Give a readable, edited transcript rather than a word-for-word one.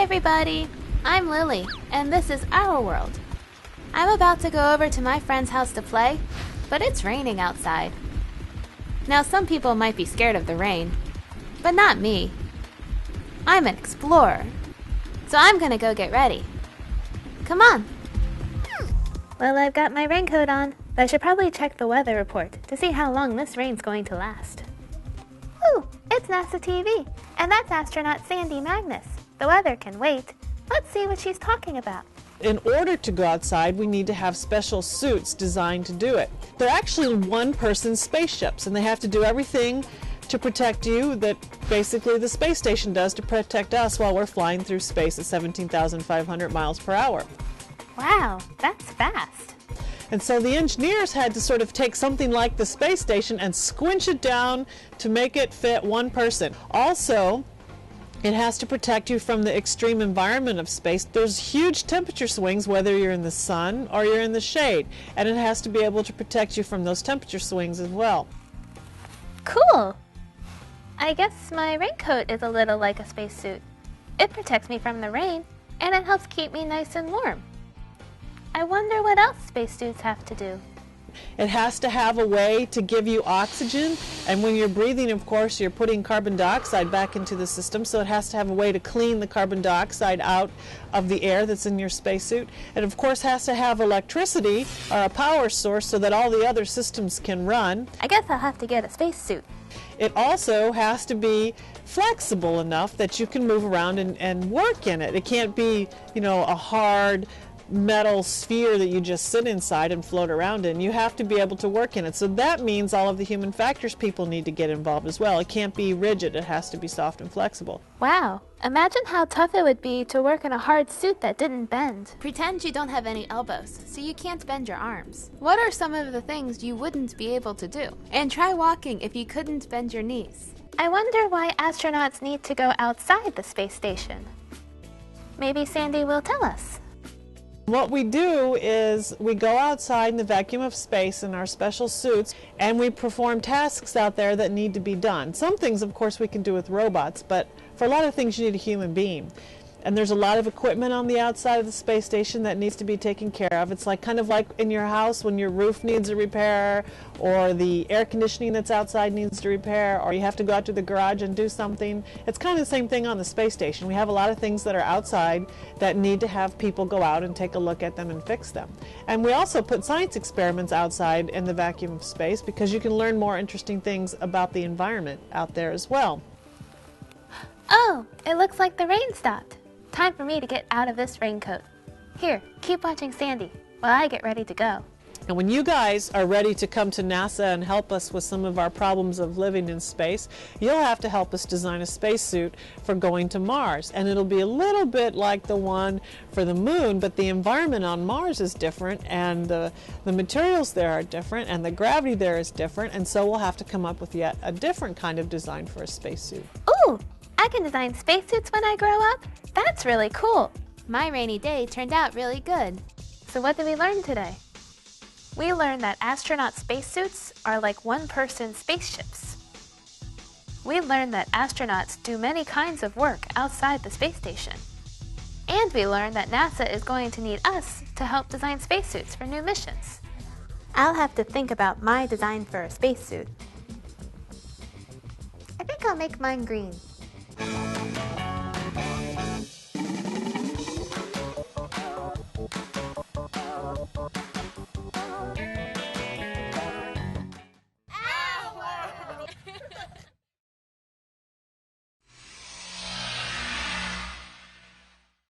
everybody! I'm Lily, and this is our world. I'm about to go over to my friend's house to play, but it's raining outside. Now some people might be scared of the rain, but not me. I'm an explorer, so I'm gonna go get ready. Come on! Well, I've got my raincoat on, but I should probably check the weather report to see how long this rain's going to last. Ooh, it's NASA TV, and that's astronaut Sandy Magnus. The weather can wait. Let's see what she's talking about. In order to go outside, we need to have special suits designed to do it. They're actually one-person spaceships, and they have to do everything to protect you that basically the space station does to protect us while we're flying through space at 17,500 miles per hour. Wow, that's fast. And so the engineers had to sort of take something like the space station and squinch it down to make it fit one person. Also, it has to protect you from the extreme environment of space. There's huge temperature swings whether you're in the sun or you're in the shade, and it has to be able to protect you from those temperature swings as well. Cool! I guess my raincoat is a little like a spacesuit. It protects me from the rain, and it helps keep me nice and warm. I wonder what else spacesuits have to do. It has to have a way to give you oxygen, and when you're breathing, of course, you're putting carbon dioxide back into the system, so it has to have a way to clean the carbon dioxide out of the air that's in your spacesuit. It, of course, has to have electricity or a power source so that all the other systems can run. I guess I'll have to get a spacesuit. It also has to be flexible enough that you can move around and work in it. It can't be, a hard metal sphere that you just sit inside and float around in. You have to be able to work in it. So that means all of the human factors people need to get involved as well. It can't be rigid. It has to be soft and flexible. Wow. Imagine how tough it would be to work in a hard suit that didn't bend. Pretend you don't have any elbows, so you can't bend your arms. What are some of the things you wouldn't be able to do? And try walking if you couldn't bend your knees. I wonder why astronauts need to go outside the space station. Maybe Sandy will tell us. What we do is we go outside in the vacuum of space in our special suits, and we perform tasks out there that need to be done. Some things, of course, we can do with robots, but for a lot of things you need a human being. And there's a lot of equipment on the outside of the space station that needs to be taken care of. It's kind of like in your house when your roof needs a repair, or the air conditioning that's outside needs to repair, or you have to go out to the garage and do something. It's kind of the same thing on the space station. We have a lot of things that are outside that need to have people go out and take a look at them and fix them. And we also put science experiments outside in the vacuum of space because you can learn more interesting things about the environment out there as well. Oh, it looks like the rain stopped. Time for me to get out of this raincoat. Here, keep watching Sandy while I get ready to go. And when you guys are ready to come to NASA and help us with some of our problems of living in space, you'll have to help us design a spacesuit for going to Mars. And it'll be a little bit like the one for the moon, but the environment on Mars is different, and the materials there are different, and the gravity there is different, and so we'll have to come up with yet a different kind of design for a spacesuit. Ooh! I can design spacesuits when I grow up? That's really cool. My rainy day turned out really good. So what did we learn today? We learned that astronaut spacesuits are like one-person spaceships. We learned that astronauts do many kinds of work outside the space station. And we learned that NASA is going to need us to help design spacesuits for new missions. I'll have to think about my design for a spacesuit. I think I'll make mine green.